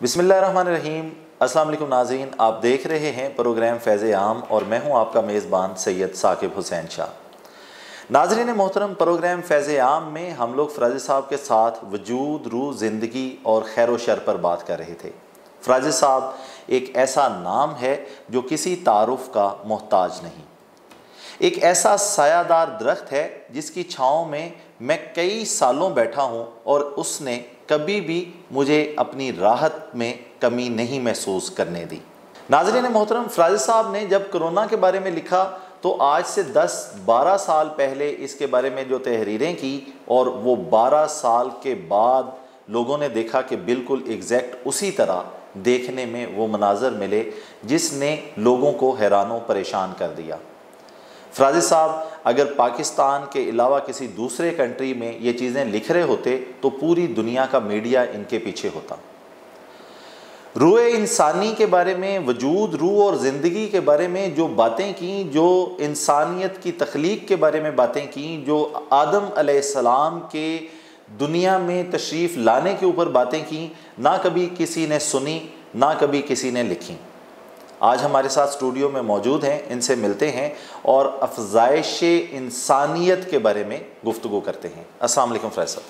बिस्मिल्लाहिर्रहमानिर्रहीम। अस्सलाम वालेकुम नाज़रीन, आप देख रहे हैं प्रोग्राम फ़ैज़ आम और मैं हूं आपका मेज़बान सैयद साकिब हुसैन शाह। नाज़रीन मोहतरम, प्रोग्राम फ़ैज़ आम में हम लोग फ़राज़ी साहब के साथ वजूद, रूह, ज़िंदगी और खैर व शर पर बात कर रहे थे। फ़राज़ी साहब एक ऐसा नाम है जो किसी तारुफ़ का मोहताज नहीं, एक ऐसा सायादार दरख्त है जिसकी छाँव में मैं कई सालों बैठा हूँ और उसने कभी भी मुझे अपनी राहत में कमी नहीं महसूस करने दी। नाज़रीन मोहतरम, फ़राज़ी साहब ने जब कोरोना के बारे में लिखा तो आज से 10-12 साल पहले इसके बारे में जो तहरीरें की और वो 12 साल के बाद लोगों ने देखा कि बिल्कुल एग्जैक्ट उसी तरह देखने में वो मनाज़र मिले जिसने लोगों को हैरान परेशान कर दिया। फ़राज़ी साहब अगर पाकिस्तान के अलावा किसी दूसरे कंट्री में ये चीज़ें लिख रहे होते तो पूरी दुनिया का मीडिया इनके पीछे होता। रूह इंसानी के बारे में, वजूद, रूह और ज़िंदगी के बारे में जो बातें की, जो इंसानियत की तख्लीक के बारे में बातें की, जो आदम अलैहिस्सलाम के दुनिया में तशरीफ़ लाने के ऊपर बातें की, ना कभी किसी ने सुनी, ना कभी किसी ने लिखी। आज हमारे साथ स्टूडियो में मौजूद हैं, इनसे मिलते हैं और अफ़ज़ाइश इंसानियत के बारे में गुफ्तगू करते हैं। अस्सलाम वालेकुम फ़राज़ साहब।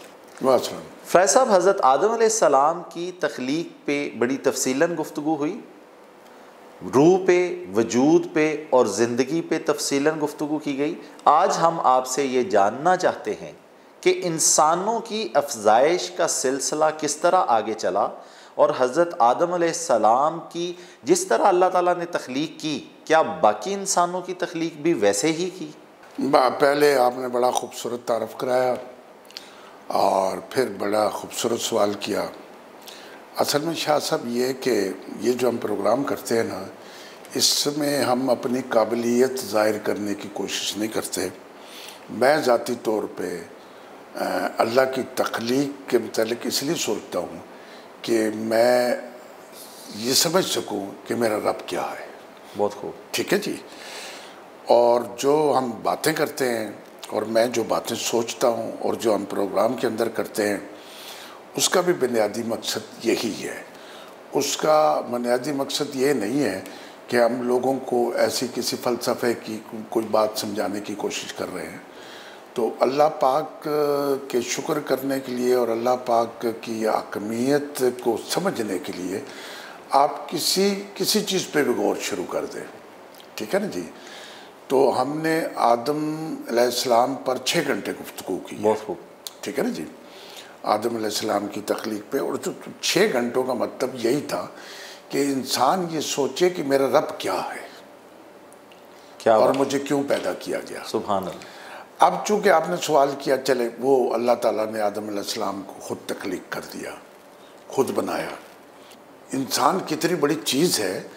फ़राज़ साहब, हज़रत आदम अलैहिस्सलाम की तख्लीक पे बड़ी तफसीलन गुफ्तगू हुई, रूह पे, वजूद पे और ज़िंदगी पे तफसीलन गुफ्तगू की गई। आज हम आपसे ये जानना चाहते हैं कि इंसानों की अफ़ज़ाइश का सिलसिला किस तरह आगे चला और हज़रत आदम अलैहिस्सलाम की जिस तरह अल्लाह ताला ने तख्लीक की, क्या बाकी इंसानों की तख्लीक भी वैसे ही की? पहले आपने बड़ा ख़ूबसूरत तारफ़ कराया और फिर बड़ा ख़ूबसूरत सवाल किया। असल में शाह साहब ये कि ये जो हम प्रोग्राम करते हैं ना, इसमें हम अपनी काबिलियत ज़ाहिर करने की कोशिश नहीं करते। मैं ज़ाती तौर पे अल्लाह की तख्लीक के मुतालिक इसलिए सोचता हूँ कि मैं ये समझ सकूं कि मेरा रब क्या है। बहुत खूब, ठीक है जी। और जो हम बातें करते हैं और मैं जो बातें सोचता हूं और जो हम प्रोग्राम के अंदर करते हैं, उसका भी बुनियादी मकसद यही है। उसका बुनियादी मकसद ये नहीं है कि हम लोगों को ऐसी किसी फ़लसफ़े की कोई बात समझाने की कोशिश कर रहे हैं। तो अल्लाह पाक के शुक्र करने के लिए और अल्लाह पाक की हकमियत को समझने के लिए आप किसी चीज़ पे भी गौर शुरू कर दें। ठीक है ना जी। तो हमने आदम अलैहिस्सलाम पर 6 घंटे गुफ्तगू की। बहुत खूब। ठीक है ना जी। आदम अलैहिस्सलाम की तख्लीक पे, और तो 6 घंटों का मतलब यही था कि इंसान ये सोचे कि मेरा रब क्या है, क्या और मुझे क्यों पैदा किया गया। सुभान अल्लाह। अब चूँकि आपने सवाल किया, चले वो अल्लाह ताला ने आदम अलैहिस्सलाम को ख़ुद तख्लीक कर दिया, ख़ुद बनाया। इंसान कितनी बड़ी चीज़ है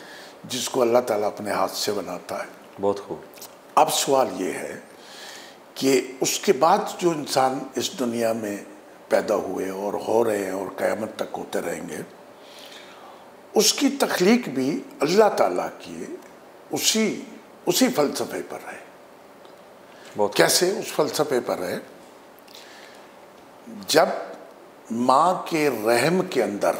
जिसको अल्लाह ताला अपने हाथ से बनाता है। बहुत खूब। अब सवाल ये है कि उसके बाद जो इंसान इस दुनिया में पैदा हुए और हो रहे हैं और क़यामत तक होते रहेंगे, उसकी तख्लीक भी अल्लाह ताला की उसी फ़लसफ़े पर है। कैसे उस फ़लसफ़े पर है? जब माँ के रहम के अंदर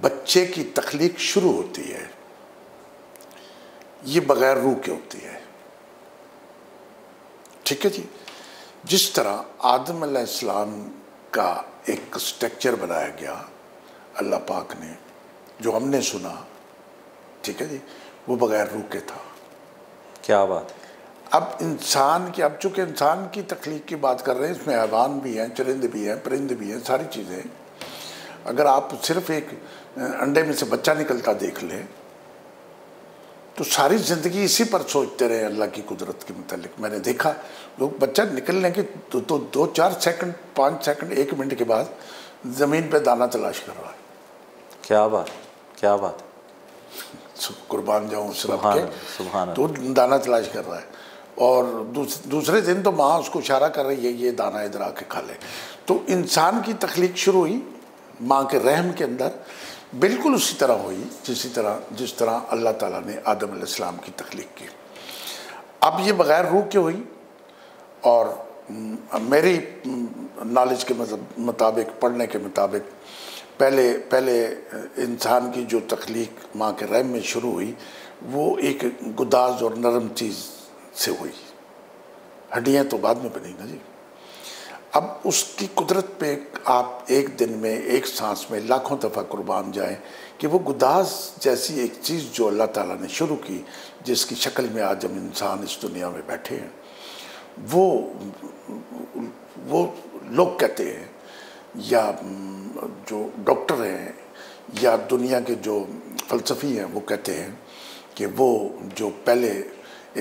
बच्चे की तख्लीक शुरू होती है, ये बग़ैर रूह के होती है। ठीक है जी। जिस तरह आदम अलैहिस्सलाम का एक स्ट्रक्चर बनाया गया अल्लाह पाक ने, जो हमने सुना, ठीक है जी, वो बग़ैर रूह के था। क्या बात है। अब इंसान की, अब चूँकि इंसान की तख्लीक की बात कर रहे हैं, इसमें हैवान भी हैं, चरिंद भी हैं, परिंद भी हैं, सारी चीज़ें। अगर आप सिर्फ एक अंडे में से बच्चा निकलता देख लें तो सारी ज़िंदगी इसी पर सोचते रहे अल्लाह की कुदरत के मुतालिक। मैंने देखा लोग बच्चा निकलने के 2-4 सेकंड, 5 सेकंड, 1 मिनट के बाद ज़मीन पे दाना तलाश कर रहा है। क्या बात, क्या बात। कुर्बान जाऊँ उस रब के, सुभान। तो दाना तलाश कर रहा है और दूसरे दिन तो माँ उसको इशारा कर रही है, ये दाना इधर आके खा ले। तो इंसान की तख्लीक शुरू हुई माँ के रहम के अंदर, बिल्कुल उसी तरह हुई जिस तरह अल्लाह ताला ने आदम अलैहिस्सलाम की तख्लीक की। अब ये बग़ैर रूह के हुई और मेरी नॉलेज के मुताबिक, पढ़ने के मुताबिक, पहले इंसान की जो तख्लीक माँ के रहम में शुरू हुई वो एक गुदाज और नरम चीज़ से हुई। हड्डियाँ तो बाद में बनी ना जी। अब उसकी कुदरत पे आप एक दिन में, एक सांस में लाखों दफ़ा कुर्बान जाएं कि वो गुदाज जैसी एक चीज़ जो अल्लाह ताला ने शुरू की, जिसकी शक्ल में आज हम इंसान इस दुनिया में बैठे हैं, वो लोग कहते हैं, या जो डॉक्टर हैं या दुनिया के जो फ़लसफ़ी हैं, वो कहते हैं कि वो जो पहले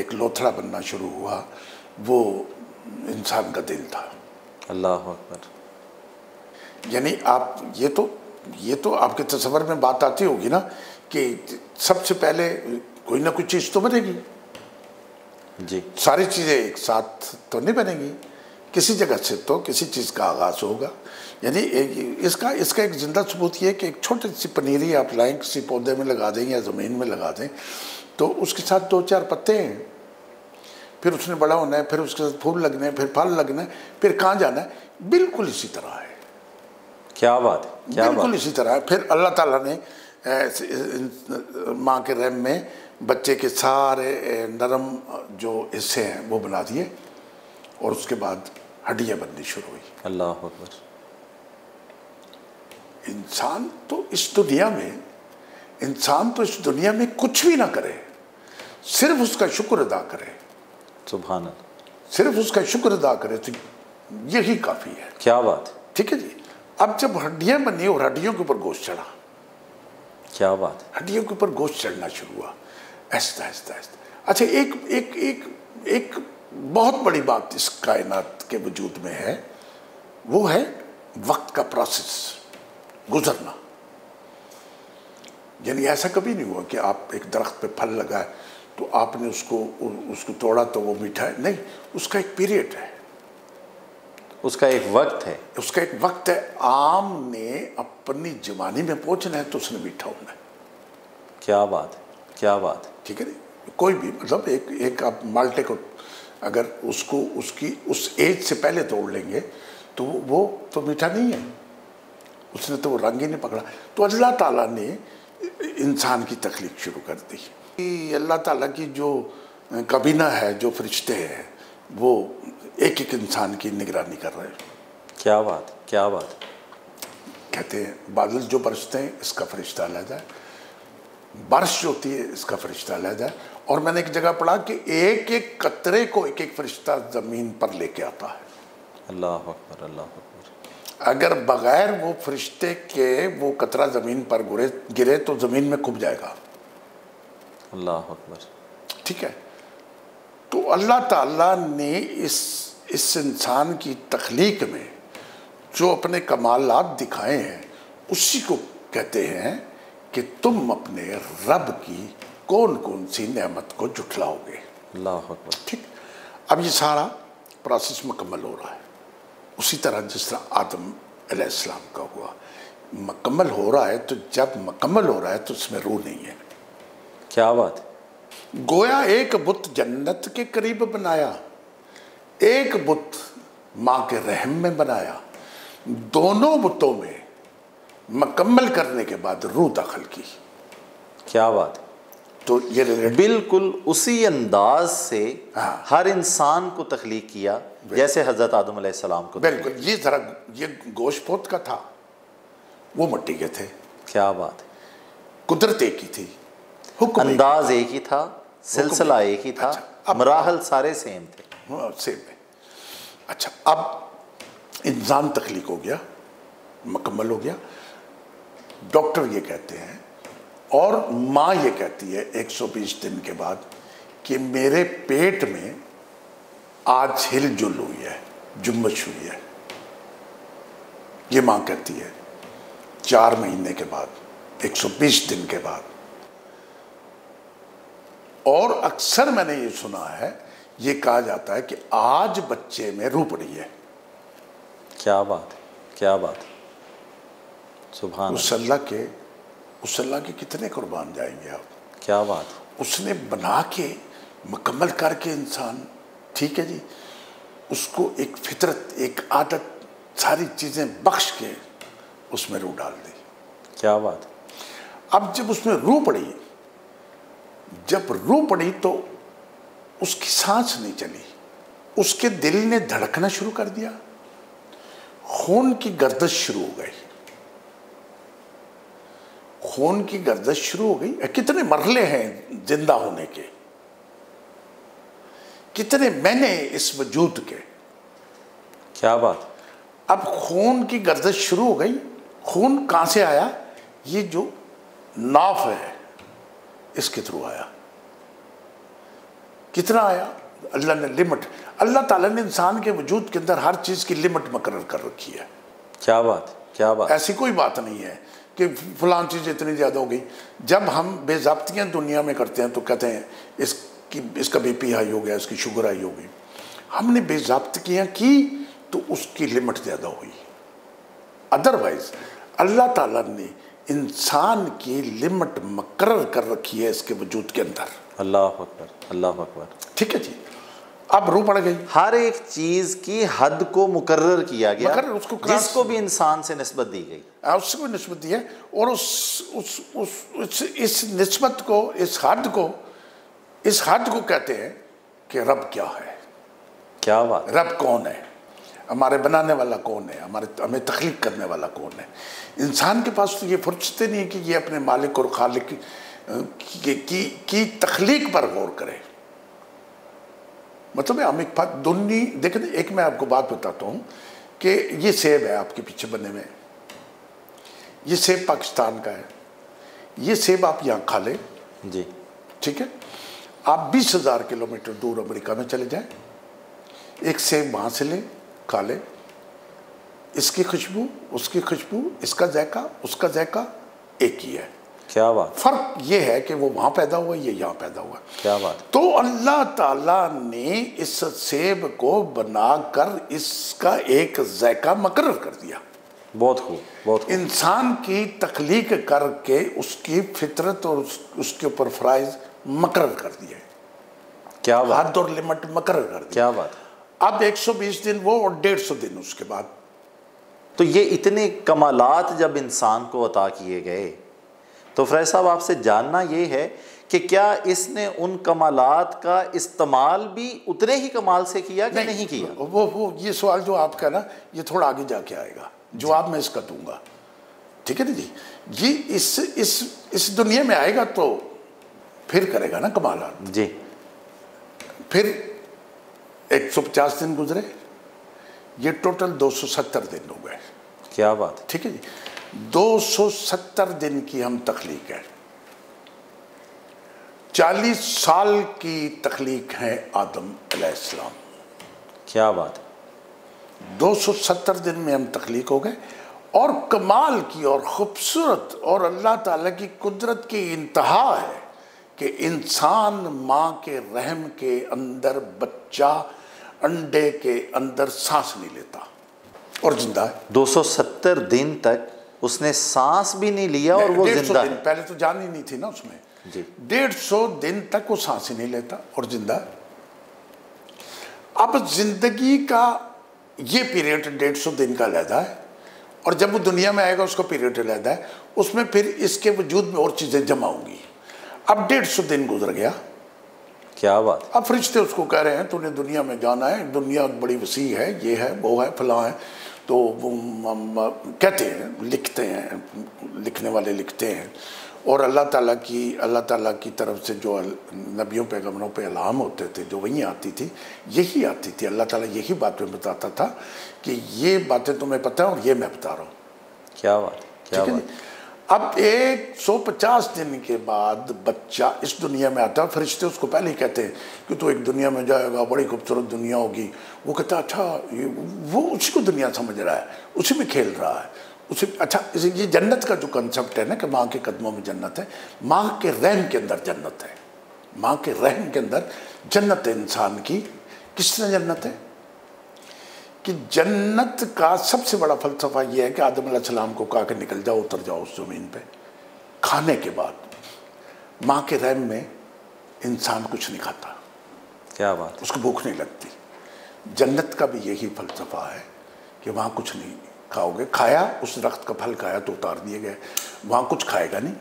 एक लोथड़ा बनना शुरू हुआ वो इंसान का दिल था। अल्लाह अकबर। यानी आप ये तो आपके तस्वर में बात आती होगी ना कि सबसे पहले कोई ना कोई चीज़ तो बनेगी जी। सारी चीज़ें एक साथ तो नहीं बनेगी, किसी जगह से तो किसी चीज़ का आगाज़ होगा। यानी इसका एक ज़िंदा सबूत ये है कि एक छोटी सी पनीरी आप लाएं, किसी पौधे में लगा दें या ज़मीन में लगा दें, तो उसके साथ 2-4 पत्ते हैं, फिर उसने बड़ा होना है, फिर उसके साथ फूल लगने हैं, फिर फल लगना है, फिर कहाँ जाना है। बिल्कुल इसी तरह है। क्या बात है, क्या बिल्कुल बात। इसी तरह है। फिर अल्लाह ताला ने माँ के रहम में बच्चे के सारे नरम जो हिस्से हैं वो बना दिए और उसके बाद हड्डियाँ बननी शुरू हुई। अल्लाह अकबर। इंसान तो इस दुनिया में कुछ भी ना करे, सिर्फ उसका शुक्र अदा करे, सुभान अल्लाह, सिर्फ उसका शुक्र अदा करे तो यही काफ़ी है। क्या बात। ठीक है जी। अब जब हड्डियाँ बनी और हड्डियों के ऊपर गोश्त चढ़ा, क्या बात। हड्डियों के ऊपर गोश्त चढ़ना शुरू हुआ ऐसा ऐसा ऐसा। अच्छा, एक बहुत बड़ी बात इस कायनात के वजूद में है, वो है वक्त का प्रोसेस, गुजरना। यानी ऐसा कभी नहीं हुआ कि आप एक दरख्त पे फल लगाए तो आपने उसको तोड़ा तो वो मीठा है, नहीं, उसका एक पीरियड है, उसका एक वक्त है, उसका एक वक्त है। आम ने अपनी जवानी में पहुंचना है तो उसने मीठा होना है। क्या बात, क्या बात। ठीक है नहीं, कोई भी मतलब एक आप माल्टे को अगर उसकी उस एज से पहले तोड़ लेंगे तो वो तो मीठा नहीं है, उसने तो वो रंग ही नहीं पकड़ा। तो अल्लाह ताला ने इंसान की तख्लीक शुरू कर दी। अल्लाह ताला की जो काबीना है, जो फरिश्ते हैं, वो एक एक इंसान की निगरानी कर रहे हैं। क्या बात, क्या बात। कहते हैं बादल जो बरसते हैं इसका फरिश्ता अलग है, बारिश जो होती है इसका फरिश्ता अलग है। और मैंने एक जगह पढ़ा कि एक एक कतरे को एक एक फरिश्ता ज़मीन पर लेके आता है। अल्लाह अकबर, अल्लाह अकबर। अगर बगैर वो फरिश्ते के वो कतरा ज़मीन पर गिरे तो ज़मीन में खुब जाएगा। अल्लाह अकबर। ठीक है। तो अल्लाह ताला ने इस इंसान की तख्लीक में जो अपने कमालात दिखाए हैं उसी को कहते हैं कि तुम अपने रब की कौन कौन सी नेमत को जुटलाओगे। अल्लाह अकबर। ठीक। अब ये सारा प्रोसेस मुकम्मल हो रहा है, उसी तरह जिस तरह आदम अलैहिस्सलाम का हुआ मुकम्मल हो रहा है। तो जब मुकम्मल हो रहा है तो उसमें रूह नहीं है। क्या बात। गोया एक बुत जन्नत के करीब बनाया, एक बुत माँ के रहम में बनाया, दोनों बुतों में मुकम्मल करने के बाद रूह दाखिल की। क्या बात। तो ये बिल्कुल उसी अंदाज से हर इंसान को तख्लीक किया जैसे हजरत आदम अलैहिस्सलाम को। बिल्कुल। ये जरा ये गोश्त पोत का था, वो मिट्टी के थे। क्या बात। कुदरत एक ही थी, अंदाज एक ही था, सिलसिला एक ही था। अच्छा, मराहल सारे सेम थे। सेम है। अच्छा, अब इंसान तख्लीक हो गया, मुकम्मल हो गया। डॉक्टर ये कहते हैं और माँ ये कहती है 120 दिन के बाद कि मेरे पेट में आज हिलजुल हुई है, जुम्मश हुई है। ये माँ कहती है 4 महीने के बाद, 120 दिन के बाद। और अक्सर मैंने ये सुना है, ये कहा जाता है कि आज बच्चे में रूह पड़ी है। क्या बात, क्या बात। सुभान उस अल्लाह के कितने कुर्बान जाएंगे आप। क्या बात। उसने बना के मुकम्मल करके इंसान, ठीक है जी, उसको एक फितरत, एक आदत, सारी चीज़ें बख्श के उसमें रूह डाल दी। क्या बात। अब जब उसमें रूह पड़ी, जब रूह पड़ी तो उसकी सांस नहीं चली, उसके दिल ने धड़कना शुरू कर दिया, खून की गर्दिश शुरू हो गई, खून की गर्दिश शुरू हो गई। कितने मरहले हैं जिंदा होने के, कितने महीने इस वजूद के। क्या बात। अब खून की गर्दिश शुरू हो गई। खून कहां से आया? ये जो नाफ है इसके थ्रू आया। कितना आया? अल्लाह ने लिमिट, अल्लाह ताला ने इंसान के वजूद के अंदर हर चीज़ की लिमिट मुकर्रर कर रखी है। क्या बात, क्या बात। ऐसी कोई बात नहीं है कि फलां चीज़ इतनी ज़्यादा हो गई। जब हम बेज़ाब्तियाँ दुनिया में करते हैं तो कहते हैं इसका बीपी हाई हो गया, इसकी शुगर हाई हो गई। हमने बेज़ाब्तियाँ की तो उसकी लिमिट ज़्यादा हुई। अदरवाइज अल्लाह ताला ने इंसान की लिमिट मुकर्रर कर रखी है इसके वजूद के अंदर। अल्लाह अकबर, अल्लाह अकबर। ठीक है जी। अब रूह पड़ गई। हर एक चीज की हद को मुकर्रर किया गया, उसको जिसको भी इंसान से निस्बत दी गई, उसको निस्बत दी है। और इस निस्बत को, इस हद को कहते हैं कि रब क्या है। क्या बात। रब कौन है? हमारे बनाने वाला कौन है? हमें तख्लीक करने वाला कौन है? इंसान के पास तो ये फुर्सत नहीं है कि ये अपने मालिक और खालिक की तख्लीक पर गौर करे। मतलब हम एक बात दुनी देखें, एक मैं आपको बात बताता हूँ कि ये सेब है आपके पीछे बने हुए, ये सेब पाकिस्तान का है। ये सेब आप यहाँ खा लें जी, ठीक है। आप 20,000 किलोमीटर दूर अमेरिका में चले जाएं, एक सेब वहाँ से लें, खा लें। इसकी खुशबू, उसकी खुशबू, इसका जायका, उसका जायका एक ही है। क्या बात। फर्क ये है कि वो वहाँ पैदा हुआ, ये यहाँ पैदा हुआ। क्या बात। तो अल्लाह ताला ने इस सेब को बनाकर इसका एक जायका मुकर्रर कर दिया। बहुत खूब, बहुत खूब। इंसान की तख्लीक करके उसकी फितरत और उसके ऊपर फराइज मुकर्रर कर दिए। क्या बात। हद और लिमिट मुकर्रर कर दी। क्या बात। अब 120 दिन वो और 150 दिन उसके बाद। तो ये इतने कमालात जब इंसान को अता किए गए, तो फरैज साहब आपसे जानना ये है कि क्या इसने उन कमालात का इस्तेमाल भी उतने ही कमाल से किया कि नहीं किया? वो ये सवाल जो आपका ना, ये थोड़ा आगे जाके आएगा, जवाब मैं इसका दूंगा। ठीक है ना जी। ये इस दुनिया में आएगा तो फिर करेगा ना कमालात जी। फिर 150 दिन गुजरे, ये टोटल 270 दिन हो गए। क्या बात। ठीक है जी। 270 दिन की हम तख्लीक है। 40 साल की तख्लीक है आदम अलैहिस्सलाम। क्या बात। 270 दिन में हम तख्लीक हो गए। और कमाल की और ख़ूबसूरत और अल्लाह ताला की कुदरत की इंतहा है कि इंसान माँ के रहम के अंदर, बच्चा अंडे के अंदर सांस नहीं लेता और जिंदा है। 270 दिन तक उसने सांस भी नहीं लिया और वो जिंदा है। पहले तो जान ही नहीं थी ना उसमें जी। 150 दिन तक वो सांस ही नहीं लेता और जिंदा है। अब जिंदगी का ये पीरियड 150 दिन का अलहदा है, और जब वो दुनिया में आएगा उसका पीरियड अलहदा है। उसमें फिर इसके वजूद में और चीज़ें जमा होंगी। अब 150 दिन गुजर गया। क्या बात। अब फरिश्ते उसको कह रहे हैं तूने दुनिया में जाना है, दुनिया बड़ी वसी है, ये है, वो है, फलां है। तो वो कहते हैं, लिखते हैं, लिखने वाले लिखते हैं। और अल्लाह ताला की तरफ से जो नबियों पैगम्बरों पे इल्हाम होते थे, जो वही आती थी, यही आती थी। अल्लाह ताला यही बातें बताता था कि ये बातें तुम्हें पता है और ये मैं बता रहा हूँ। क्या बात, क्या बात। अब 150 दिन के बाद बच्चा इस दुनिया में आता है। फरिश्ते उसको पहले ही कहते हैं कि तू एक दुनिया में जाएगा, बड़ी खूबसूरत दुनिया होगी। वो कहता है अच्छा, वो उसी को दुनिया समझ रहा है, उसी में खेल रहा है, उसी। अच्छा, ये जन्नत का जो कंसेप्ट है ना कि माँ के कदमों में जन्नत है, माँ के रहम के अंदर जन्नत है। माँ के रहम के अंदर जन्नत है इंसान की। किस तरह जन्नत है कि जन्नत का सबसे बड़ा फलसफा यह है कि आदम अलैहिस्सलाम को कहा कि निकल जाओ, उतर जाओ उस ज़मीन पे। खाने के बाद माँ के रहम में इंसान कुछ नहीं खाता। क्या बात। उसको भूख नहीं लगती। जन्नत का भी यही फलसफा है कि वहाँ कुछ नहीं खाओगे, खाया उस दरख्त का फल खाया तो उतार दिए गए, वहाँ कुछ खाएगा नहीं,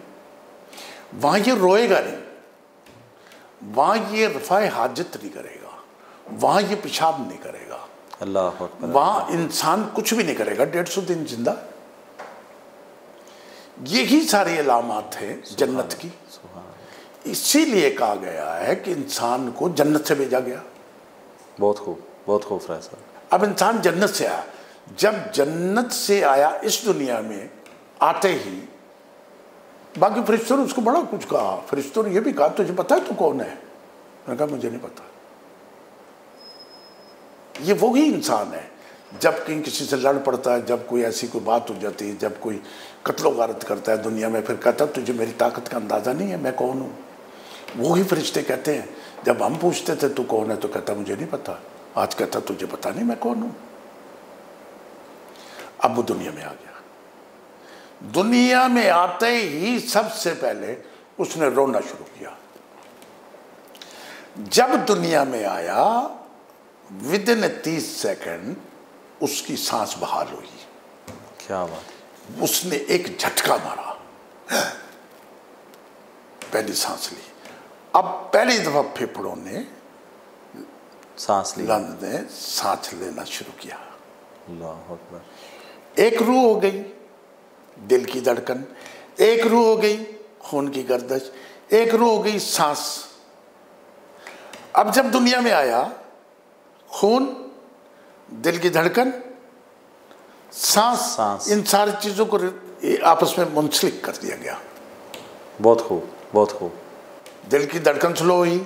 वहाँ ये रोएगा नहीं, वहाँ ये रफ़ाए हाजत नहीं करेगा, वहाँ ये पेशाब नहीं करेगा, अल्लाह अकबर, वहाँ इंसान कुछ भी नहीं करेगा 150 दिन जिंदा। यही सारी अलामात हैं जन्नत की। इसीलिए कहा गया है कि इंसान को जन्नत से भेजा गया। बहुत खूब, बहुत खूब फ्राज साहब। अब इंसान जन्नत से आया, जब जन्नत से आया इस दुनिया में आते ही, बाकी फरिश्तों ने उसको बड़ा कुछ कहा। फरिश्तों ने यह भी कहा तुझे पता है तू कौन है? मैंने कहा मुझे नहीं पता। ये वो ही इंसान है जब कहीं किसी से लड़ पड़ता है, जब कोई ऐसी कोई बात हो जाती है, जब कोई कत्लो गारत करता है दुनिया में, फिर कहता तुझे मेरी ताकत का अंदाज़ा नहीं है, मैं कौन हूँ। वो ही फरिश्ते कहते हैं, जब हम पूछते थे तू कौन है तो कहता मुझे नहीं पता, आज कहता तुझे पता नहीं मैं कौन हूँ। अब वो दुनिया में आ गया। दुनिया में आते ही सबसे पहले उसने रोना शुरू किया। जब दुनिया में आया विदिन 30 सेकंड उसकी सांस बहाल हुई। क्या बात। उसने एक झटका मारा, पहली सांस ली। अब पहली दफा फेफड़ों ने सांस ली, लंग ने सांस लेना शुरू किया। अल्लाह अकबर। एक रूह हो गई दिल की धड़कन, एक रूह हो गई खून की गर्दिश, एक रूह हो गई सांस। अब जब दुनिया में आया खून, दिल की धड़कन, सांस, इन सारी चीजों को आपस में मुंसलिक कर दिया गया। बहुत खूब, बहुत खूब। दिल की धड़कन स्लो हुई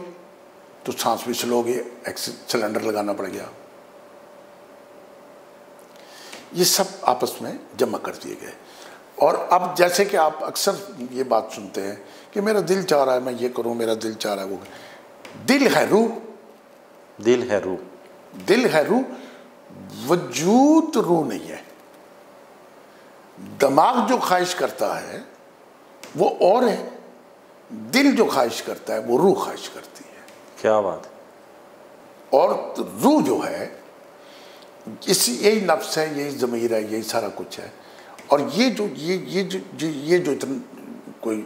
तो सांस भी स्लो हो गई, सिलेंडर लगाना पड़ गया। ये सब आपस में जमा कर दिए गए। और अब जैसे कि आप अक्सर ये बात सुनते हैं कि मेरा दिल चाह रहा है मैं ये करूं, मेरा दिल चाह रहा है वो। दिल है रूह, दिल है रूह, दिल है रूह, वजूद रूह नहीं है। दिमाग जो ख्वाहिश करता है वो और है, दिल जो ख्वाहिश करता है वो रूह ख्वाहिश करती है। क्या बात। और रूह जो है इसी, यही नफ्स है, यही ज़मीर है, यही सारा कुछ है। और ये जो इतना कोई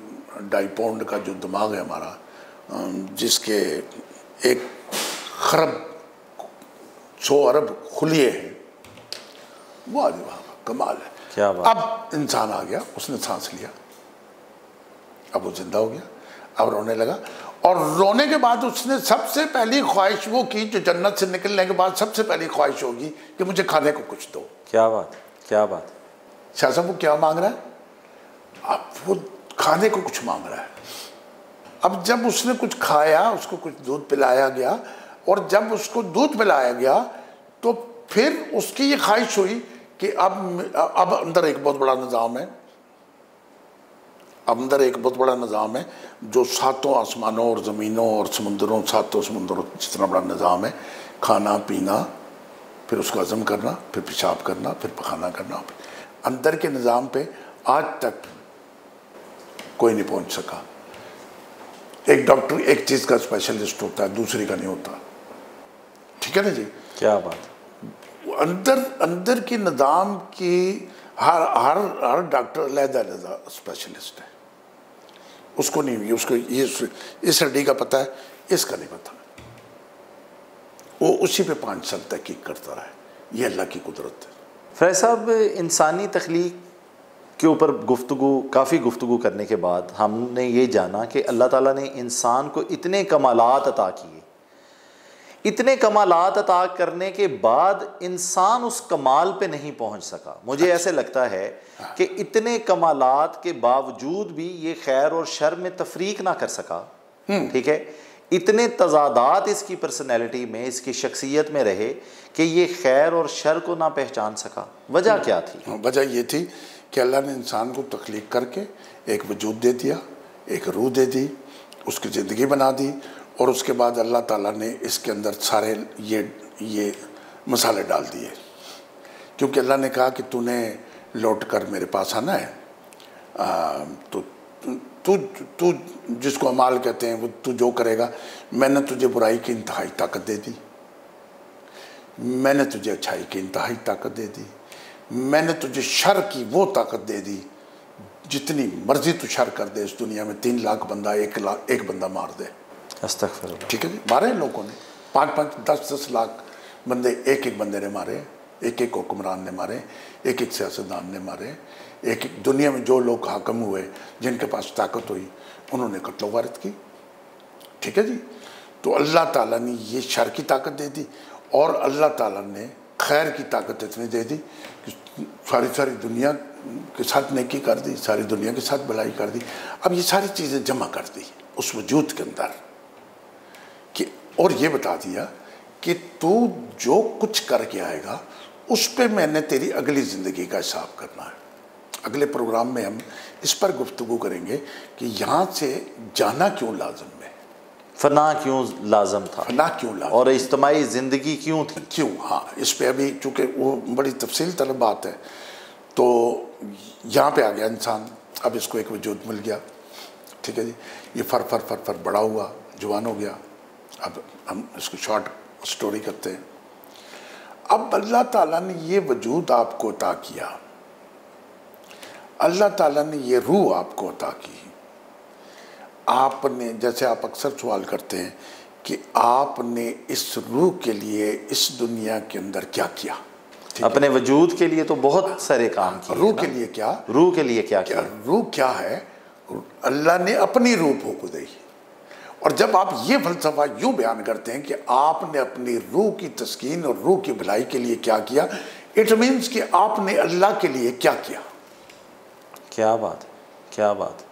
2.5 पाउंड का जो दिमाग है हमारा, जिसके 1 खरब 100 अरब खुलिए हैं, वो आज कमाल है। क्या बात। अब इंसान आ गया, उसने सांस लिया, अब वो जिंदा हो गया, अब रोने लगा। और रोने के बाद उसने सबसे पहली ख्वाहिश वो की जो जन्नत से निकलने के बाद सबसे पहली ख्वाहिश होगी कि मुझे खाने को कुछ दो। क्या बात, क्या बात। शाह साहब वो क्या मांग रहा है? अब वो खाने को कुछ मांग रहा है। अब जब उसने कुछ खाया, उसको कुछ दूध पिलाया गया, और जब उसको दूध पिलाया गया तो फिर उसकी ये ख्वाहिश हुई कि अब अंदर एक बहुत बड़ा निज़ाम है, अंदर एक बहुत बड़ा निज़ाम है जो 7 आसमानों और ज़मीनों और समुंदरों, 7 समुंदरों जितना बड़ा निज़ाम है। खाना पीना, फिर उसको हज़म करना, फिर पेशाब करना, फिर पखाना करना। अंदर के निज़ाम पे आज तक कोई नहीं पहुंच सका। एक डॉक्टर एक चीज़ का स्पेशलिस्ट होता है, दूसरी का नहीं होता। ठीक है ना जी? क्या बात। अंदर के निज़ाम की हर डॉक्टर अलग-अलग स्पेशलिस्ट है। उसको नहीं, उसको ये इस हड्डी का पता है, इसका नहीं पता। वो उसी पे 5 साल तहकीक करता रहा है। ये अल्लाह की कुदरत है। फैज साहब, इंसानी तख्लीक के ऊपर काफ़ी गुफ्तगू करने के बाद हमने ये जाना कि अल्लाह ताला ने इंसान को इतने कमालात अता किए, इतने कमालात अता करने के बाद इंसान उस कमाल पे नहीं पहुंच सका। मुझे ऐसे लगता है कि इतने कमालात के बावजूद भी ये खैर और शर में तफरीक ना कर सका। ठीक है, इतने तजादात इसकी पर्सनैलिटी में, इसकी शख्सियत में रहे कि ये खैर और शर को ना पहचान सका। वजह क्या थी? वजह ये थी कि अल्लाह ने इंसान को तख्लीक करके एक वजूद दे दिया, एक रूह दे दी, उसकी ज़िंदगी बना दी, और उसके बाद अल्लाह ताला ने इसके अंदर सारे ये मसाले डाल दिए। क्योंकि अल्लाह ने कहा कि तूने लौट कर मेरे पास आना है, तो तू जिसको अमाल कहते हैं वो तू जो करेगा, मैंने तुझे बुराई की इंतहाई ताकत दे दी। मैंने तुझे अच्छाई की इंतहाई ताकत दे दी, मैंने तुझे शर की वो ताकत दे दी, जितनी मर्जी तू शर कर दे इस दुनिया में 3 लाख बंदा एक बंदा मार दे। अस्तगफिरुल्लाह। ठीक है जी, मारे लोगों ने 5-5, 10-10 लाख बंदे एक बंदे ने मारे, एक हुक्मरान ने मारे, एक सियासतदान ने मारे, एक दुनिया में जो लोग हाकम हुए जिनके पास ताकत हुई उन्होंने कत्लो वारत की। ठीक है जी, तो अल्लाह ताला ने ये शर की ताकत दे दी और अल्लाह ताला ने खैर की ताकत इतनी दे दी कि सारी दुनिया के साथ नेकी कर दी, सारी दुनिया के साथ भलाई कर दी। अब ये सारी चीज़ें जमा कर दी उस वजूद के अंदर कि, और ये बता दिया कि तू जो कुछ करके आएगा उस पे मैंने तेरी अगली ज़िंदगी का हिसाब करना है। अगले प्रोग्राम में हम इस पर गुफ्तगू करेंगे कि यहाँ से जाना क्यों लाजम है, फना क्यों लाजम था, फना क्यों लाजम, और इज्तिमाई ज़िंदगी क्यों थी, क्यों। हाँ, इस पे अभी चूँकि वो बड़ी तफसील तलब बात है, तो यहाँ पे आ गया इंसान, अब इसको एक वजूद मिल गया। ठीक है जी, ये फर बड़ा हुआ, जवान हो गया। अब हम इसको शॉर्ट स्टोरी करते हैं। अब अल्लाह ताला ने ये वजूद आपको अता किया, अल्लाह ताला ने ये रूह आपको अता की। आपने, जैसे आप अक्सर सवाल करते हैं कि आपने इस रूह के लिए इस दुनिया के अंदर क्या किया। अपने वजूद के लिए तो बहुत सारे काम किए। रूह के लिए क्या, रूह के लिए क्या किया? रूह क्या है? अल्लाह ने अपनी रूह को दी। और जब आप ये फलसफा यूँ बयान करते हैं कि आपने अपनी रूह की तस्कीन और रूह की भलाई के लिए क्या किया, इट मीन्स कि आपने अल्लाह के लिए क्या किया। क्या बात, क्या बात।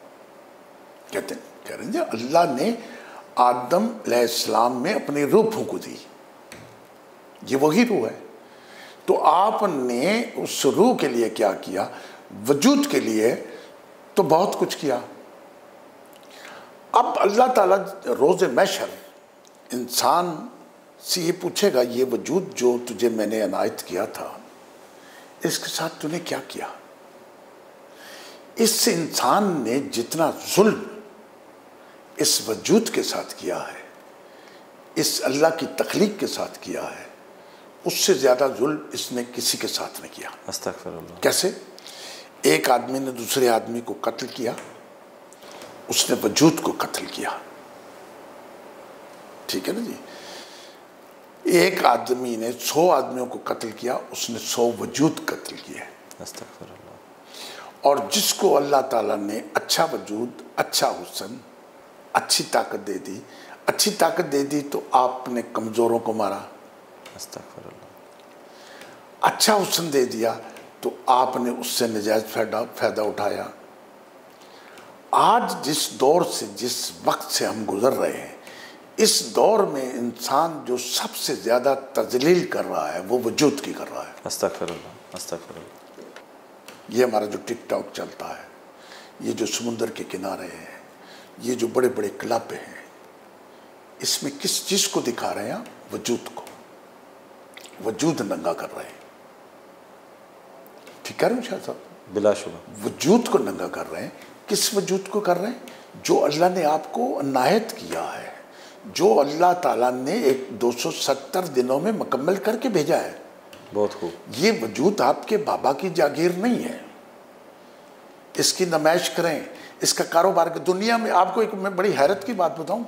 कहते हैं, कह रहे हैं अल्लाह ने आदम अलैहिस्सलाम में अपनी रूह फूंक दी, ये वही रूह है। तो आपने उस रूह के लिए क्या किया, वजूद के लिए तो बहुत कुछ किया। अब अल्लाह ताला रोज़ महशर इंसान से ये पूछेगा, ये वजूद जो तुझे मैंने अनायत किया था, इसके साथ तूने क्या किया। इस इंसान ने जितना जुल्म इस वजूद के साथ किया है, इस अल्लाह की तख्लीक के साथ किया है, उससे ज़्यादा जुल्म इसने किसी के साथ नहीं किया। अस्तगफिरुल्लाह। कैसे? एक आदमी ने दूसरे आदमी को कत्ल किया, उसने वजूद को कत्ल किया। ठीक है ना जी। एक आदमी ने 100 आदमियों को कत्ल किया, उसने 100 वजूद कत्ल किए। अस्तगफिरुल्लाह। और जिसको अल्लाह ताला ने अच्छा वजूद, अच्छा हुस्न, अच्छी ताकत दे दी, अच्छी ताकत दे दी तो आपने कमज़ोरों को मारा। अस्तगफिरुल्लाह। अच्छा हुस्न दे दिया तो आपने उससे नजायज़ फ़ायदा उठाया। आज जिस दौर से, जिस वक्त से हम गुज़र रहे हैं, इस दौर में इंसान जो सबसे ज़्यादा तज़लील कर रहा है वो वजूद की कर रहा है। अस्तगफिरुल्लाह, अस्तगफिरुल्लाह। ये हमारा जो टिकटॉक चलता है, ये जो समुंदर के किनारे हैं, ये जो बड़े बड़े क्लब हैं, इसमें किस चीज़ को दिखा रहे हैं? वजूद को। वजूद नंगा कर रहे हैं। ठीक कह रहे हैं शाह साहब? बिलाशुबा वजूद को नंगा कर रहे हैं। किस वजूद को कर रहे हैं? जो अल्लाह ने आपको अनायत किया है, जो अल्लाह ताला ने एक 270 दिनों में मुकम्मल करके भेजा है। बहुत खूब। ये वजूद आपके बाबा की जागीर नहीं है, इसकी नुमाइश करें, इसका कारोबार के। दुनिया में आपको एक मैं बड़ी हैरत की बात बताऊं,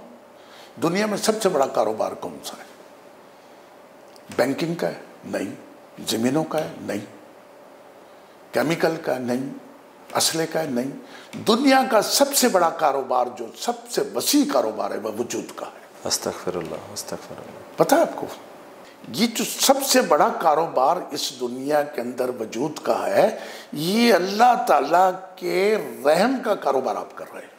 दुनिया में सबसे बड़ा कारोबार कौन सा है? बैंकिंग का है? नहीं। ज़मीनों का है? नहीं। केमिकल का है? नहीं। असले का है? नहीं। दुनिया का सबसे बड़ा कारोबार, जो सबसे वसी कारोबार है, वह वजूद का है। अस्तगफिरुल्लाह, अस्तगफिरुल्लाह। पता है आपको, ये जो सबसे बड़ा कारोबार इस दुनिया के अंदर वजूद का है, ये अल्लाह ताला के रहम का कारोबार आप कर रहे हैं।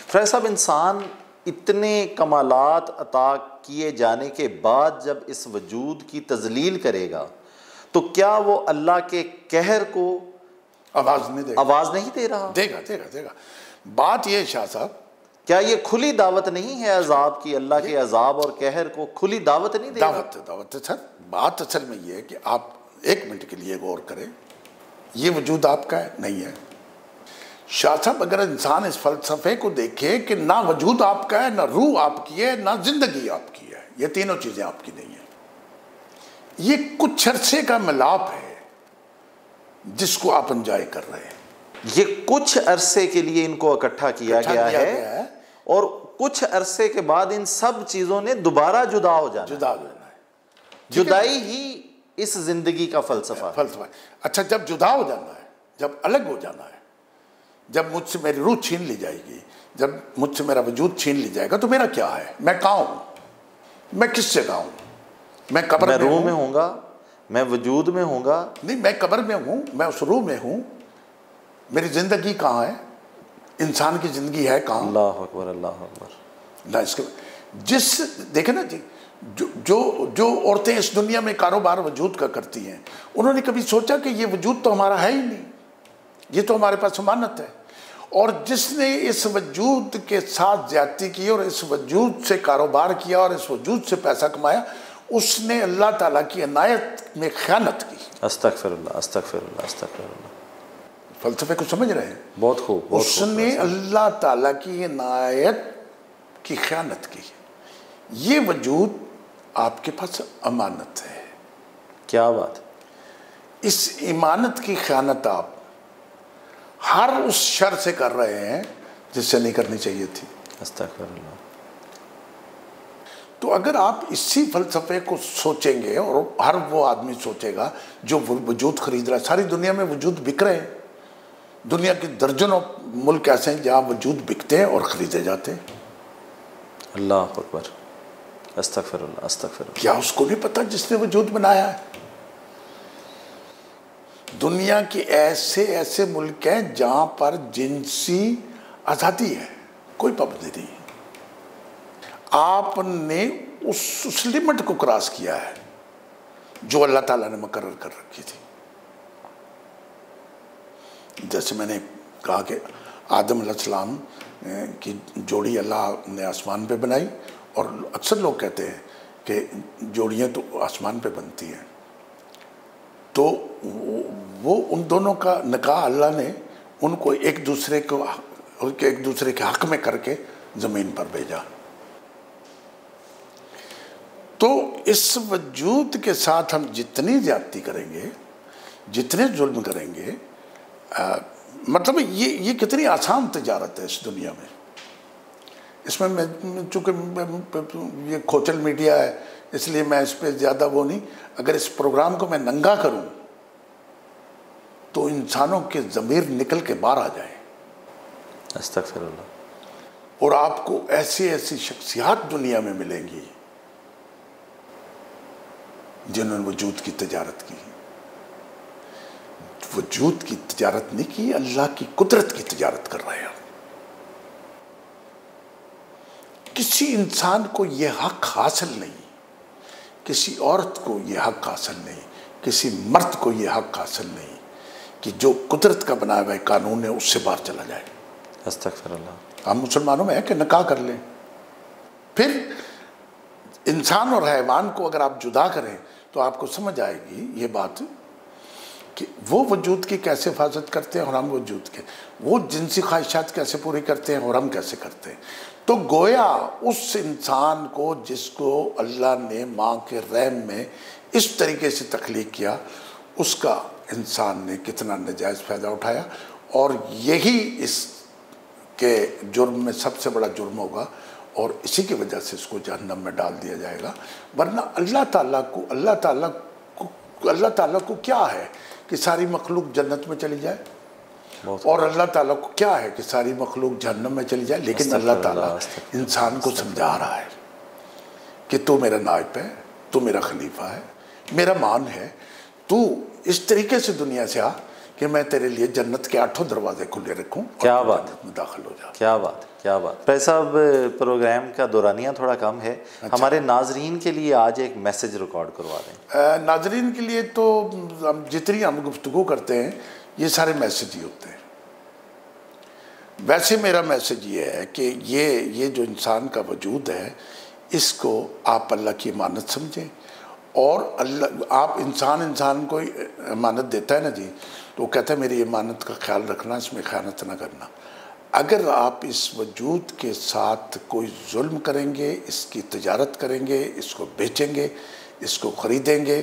फैज़ साहब, इंसान इतने कमालात अता किए जाने के बाद जब इस वजूद की तजलील करेगा तो क्या वो अल्लाह के कहर को आवाज़ नहीं देगा? आवाज़ नहीं दे रहा? देगा, देगा, देगा। बात ये शाह साहब, क्या ये खुली दावत नहीं है अजाब की? अल्लाह के अजाब और कहर को खुली दावत नहीं दे रहा? दावत है सर। बात असल में ये है कि आप 1 मिनट के लिए गौर करें, ये वजूद आपका है? नहीं है। शाह साहब, अगर इंसान इस फलसफे को देखे कि ना वजूद आपका है, ना रूह आपकी है, ना जिंदगी आपकी है, ये तीनों चीज़ें आपकी नहीं है, ये कुछ अरसे का मिलाप है जिसको आप एंजॉय कर रहे हैं। ये कुछ अरसे के लिए इनको इकट्ठा किया गया है और कुछ अरसे के बाद इन सब चीजों ने दोबारा जुदा हो जाना है। जुदाई ही इस जिंदगी का फलसफा है। अच्छा, जब जुदा हो जाना है, जब अलग हो जाना है, जब मुझसे मेरी रूह छीन ली जाएगी, जब मुझसे मेरा वजूद छीन ली जाएगा, तो मेरा क्या है? मैं कहाँ हूँ? मैं किस जगह हूँ? मैं कब्र में रूह में होऊंगा, मैं वजूद में होऊंगा? नहीं, मैं कब्र में हूँ, मैं उस रूह में हूँ। मेरी जिंदगी कहाँ है? इंसान की जिंदगी है कहाँ? अल्लाह अकबर, अल्लाह अकबर। ना इसके जिस देखे ना जी, जो औरतें इस दुनिया में कारोबार वजूद का करती हैं, उन्होंने कभी सोचा कि ये वजूद तो हमारा है ही नहीं, ये तो हमारे पास अमानत है। और जिसने इस वजूद के साथ ज्यादती की और इस वजूद से कारोबार किया और इस वजूद से पैसा कमाया, उसने अल्लाह ताला की इनायत में ख़यानत की। अस्तगफिरुल्लाह, अस्तगफिरुल्लाह, अस्तगफिरुल्लाह। फ़लसफ़े को समझ रहे हैं? बहुत खूब। उसने अल्लाह ताला की इनायत की ख़यानत की। ये वजूद आपके पास अमानत है। क्या बात। इस इमानत की ख़यानत आप हर उस शर से कर रहे हैं जिससे नहीं करनी चाहिए थी। अस्तगफिरुल्लाह। तो अगर आप इसी फ़लसफ़े को सोचेंगे और हर वो आदमी सोचेगा जो वजूद खरीद रहा है, सारी दुनिया में वजूद बिक रहे हैं। दुनिया के दर्जनों मुल्क ऐसे हैं जहाँ वजूद बिकते हैं और ख़रीदे जाते हैं। अल्लाह अकबर, अस्तगफिरुल्लाह, अस्तगफिरुल्लाह। क्या उसको नहीं पता जिसने वजूद बनाया है? दुनिया के ऐसे ऐसे मुल्क हैं जहाँ पर जिनसी आज़ादी है, कोई पाबंदी नहीं है। आपने उस लिमिट को क्रॉस किया है जो अल्लाह ताला ने मुकर्रर कर रखी थी। जैसे मैंने कहा कि आदम अलैहिस्सलाम की जोड़ी अल्लाह ने आसमान पे बनाई, और अक्सर लोग कहते हैं कि जोड़ियाँ तो आसमान पे बनती हैं, तो वो उन दोनों का निकाह अल्लाह ने उनको एक दूसरे के हक में करके ज़मीन पर भेजा। तो इस वजूद के साथ हम जितनी ज्यादती करेंगे, जितने जुल्म करेंगे, मतलब ये कितनी आसान तजारत है इस दुनिया में। इसमें मैं चूँकि ये खोचल मीडिया है, इसलिए मैं इस पर ज़्यादा वो नहीं। अगर इस प्रोग्राम को मैं नंगा करूं तो इंसानों के ज़मीर निकल के बाहर आ जाए। अस्तगफिरुल्लाह। और आपको ऐसी ऐसी शख्सियात दुनिया में मिलेंगी जिन्होंने वजूद की तजारत की। वजूद की तजारत नहीं की, अल्लाह की कुदरत की तजारत कर रहे हैं। किसी इंसान को यह हक हासिल नहीं, किसी औरत को यह हक हासिल नहीं, किसी मर्द को यह हक हासिल नहीं कि जो कुदरत का बनाया हुआ कानून है उससे बाहर चला जाए। अस्तगफिरुल्लाह। हम मुसलमानों में है कि निकाह कर लें। फिर इंसान और हैवान को अगर आप जुदा करें तो आपको समझ आएगी ये बात कि वो वजूद की कैसे हिफाजत करते हैं और हम वजूद के, वो जिनसी ख्वाहिशात कैसे पूरी करते हैं और हम कैसे करते हैं। तो गोया उस इंसान को जिसको अल्लाह ने माँ के रहम में इस तरीके से तख्लीक किया, उसका इंसान ने कितना नाजायज़ फ़ायदा उठाया, और यही इसके जुर्म में सबसे बड़ा जुर्म होगा, और इसी की वजह से इसको जहन्नम में डाल दिया जाएगा। वरना अल्लाह ताला को क्या है कि सारी मखलूक जन्नत में चली जाए, और अल्लाह ताला को क्या है कि सारी मखलूक जहन्नम में चली जाए। लेकिन अल्लाह ताला इंसान को समझा रहा है कि तू मेरा नाइब है, तू मेरा खलीफा है, मेरा मान है, तू इस तरीके से दुनिया से आ कि मैं तेरे लिए जन्नत के 8 दरवाजे खुले रखूं। क्या बात में दाखिल हो जा। क्या बात, क्या बात। भाई साहब, प्रोग्राम का दौरानिया थोड़ा कम है। अच्छा। हमारे नाजरीन के लिए आज एक मैसेज रिकॉर्ड करवा दें। नाजरीन के लिए तो जितनी हम गुफ्तगू करते हैं ये सारे मैसेज ही होते हैं। वैसे मेरा मैसेज ये है कि ये जो इंसान का वजूद है, इसको आप अल्लाह की अमानत समझें, और अल्लाह आप इंसान को अमानत देता है ना जी, तो वो कहता है मेरी अमानत का ख्याल रखना, इसमें ख़यानत ना करना। अगर आप इस वजूद के साथ कोई जुल्म करेंगे, इसकी तजारत करेंगे, इसको बेचेंगे, इसको ख़रीदेंगे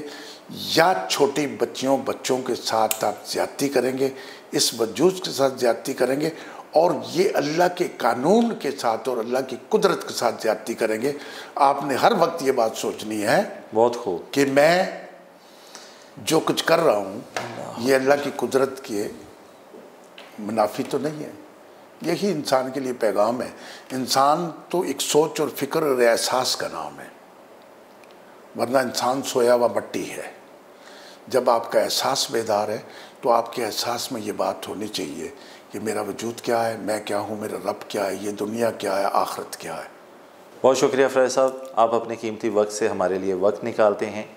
या छोटी बच्चों के साथ आप ज़्यादती करेंगे, इस वजूद के साथ ज़्यादती करेंगे और ये अल्लाह के कानून के साथ और अल्लाह की कुदरत के साथ ज़्यादती करेंगे। आपने हर वक्त ये बात सोचनी है बहुत खूब कि मैं जो कुछ कर रहा हूँ ये अल्लाह की कुदरत के मुनाफी तो नहीं है। यही इंसान के लिए पैगाम है। इंसान तो एक सोच और फिक्र और एहसास का नाम है, वरना इंसान सोया हुआ मट्टी है। जब आपका एहसास बेदार है तो आपके एहसास में ये बात होनी चाहिए कि मेरा वजूद क्या है, मैं क्या हूँ, मेरा रब क्या है, ये दुनिया क्या है, आखिरत क्या है। बहुत शुक्रिया फ़राज साहब, आप अपने कीमती वक्त से हमारे लिए वक्त निकालते हैं।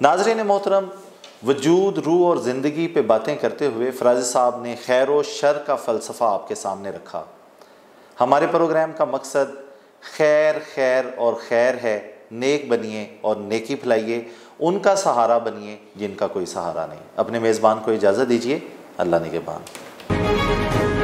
नाज़रीन मोहतरम, वजूद, रूह और ज़िंदगी पे बातें करते हुए फ़राज साहब ने खैर व शर का फ़लसफ़ा आपके सामने रखा। हमारे प्रोग्राम का मकसद खैर खैर और खैर है। नेक बनिए और नेकी फैलाइए, उनका सहारा बनिए जिनका कोई सहारा नहीं। अपने मेज़बान को इजाज़त दीजिए। अल्लाह निगहबान।